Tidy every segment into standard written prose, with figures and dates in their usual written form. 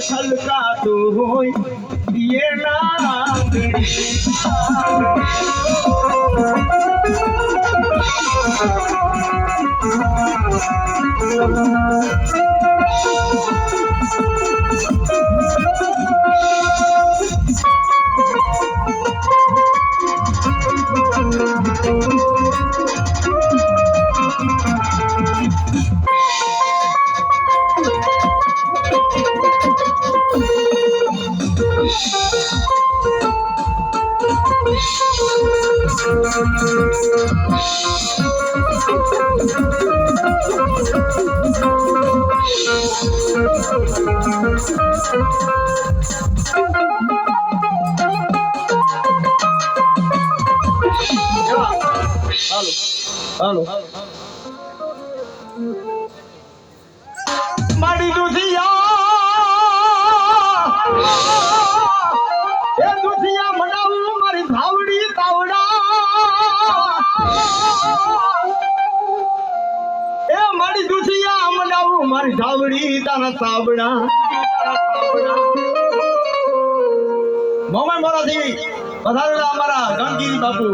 છલકાતો હોય એના હાલો મારી દુધિયા મનાવું મારી ધાવડી તાવડા એ મારી દુધિયા મનાવું મારી ધાવડી તારા તાવડા મોમાઈ મોરાથી પધારેલા અમારા ગણગીરી બાપુ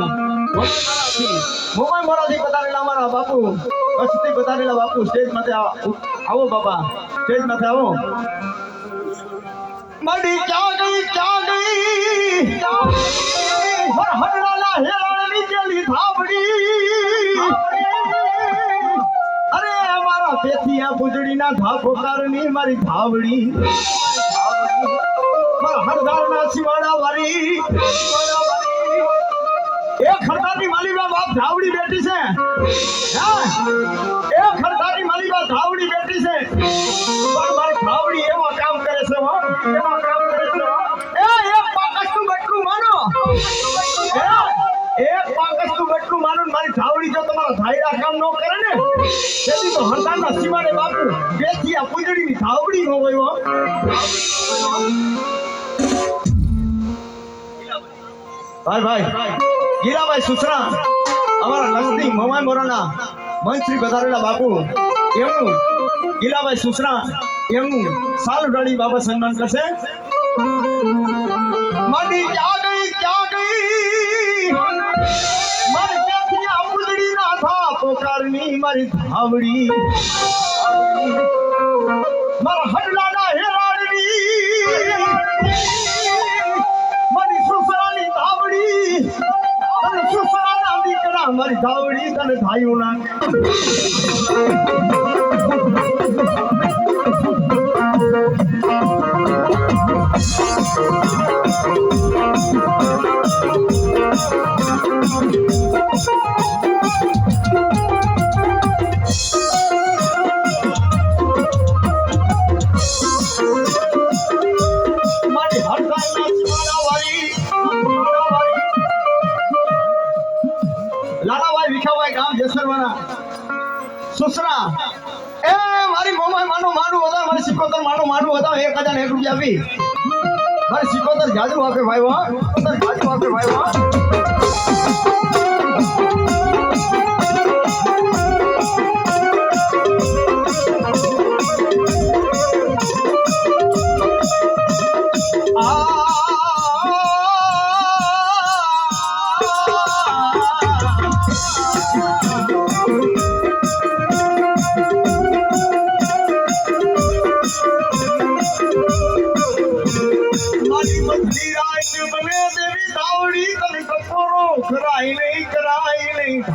મોમાઈ મોરાથી પધારેલા અમારા બાપુ કચ્છથી પધારેલા બાપુ સ્ટેજ માથે આવો બાપા સ્ટેજ માથે આવો મડી ક્યાં ગઈ હર હરડાલા હેરાળની જેલી ધાવડી અરે મારા પેથિયા પૂજડીના ધાફોકારની મારી ધાવડી મારા હરદારના શિવાડા વાળી એ ખરદાની માલીબા બાપ ધાવડી બેઠી છે એ ખરદાની માલીબા ધાવડી બેઠી છે પણ મારી ધાવડી એવા કામ કરે છે એવા કામ કરે છે એક પાકસનું બટલું માનો એક પાકસનું બટલું માનો મારી ધાવડી જો તમારા ધાયરા કામ ન કરે ને તેથી તો હરદારના શિવાડે બાપુ બેઠી પૂજડીની ધાવડી ન હોય ભાઈ ગીરાભાઈ સુસરા અમારા કચ્છની મોમાઈ મોરાના મંત્રી પધારેલા બાપુ એમનું ગીરાભાઈ સુસરા એમનું સાલ ઉડાડી બાબા સન્માન કરશે મારી ક્યાં ગઈ મારી ક્યાંથી આ પૂજડી ના થા પોકારની મારી ધાવડી મારા હડલાના હેરાળની મારી સુસરાની ધાવડી અને સુસરાના દીકરા મારી ધાવડી તને ધાયું ના લાલાભાઈ વિખાભાઈ ગામ જેસરવાના સુસરા એ મારી મોમાઈ માનું હતા મારી સિકોતર માનું હતા 1001 રૂપિયા આપી મારી સિકોતર જાજુ આપે ભાઈ જાજુ આપે ભાઈ કરાઈ નહીં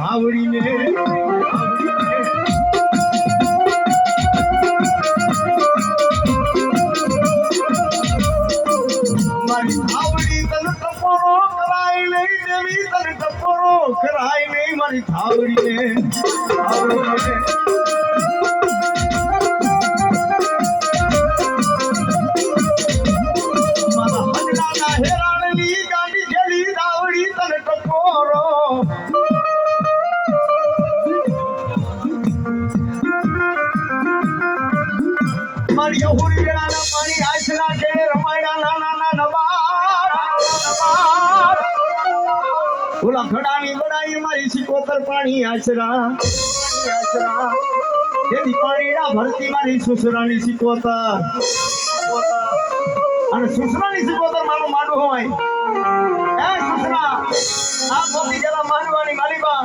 મારી અહુરી વેળાના પાણી આશરા કે રમાયણા નાના નબાર ઓલા ખડાની બડાઈ મારી સિકોતર પાણી આશરા તેની પાણીના ભરતી મારી સુસરાની સિકોતર અને સુસરાની સિકોતર મારું માડું હોય એ સુસરા આ ગોપી જેલા માનવાની માલિકા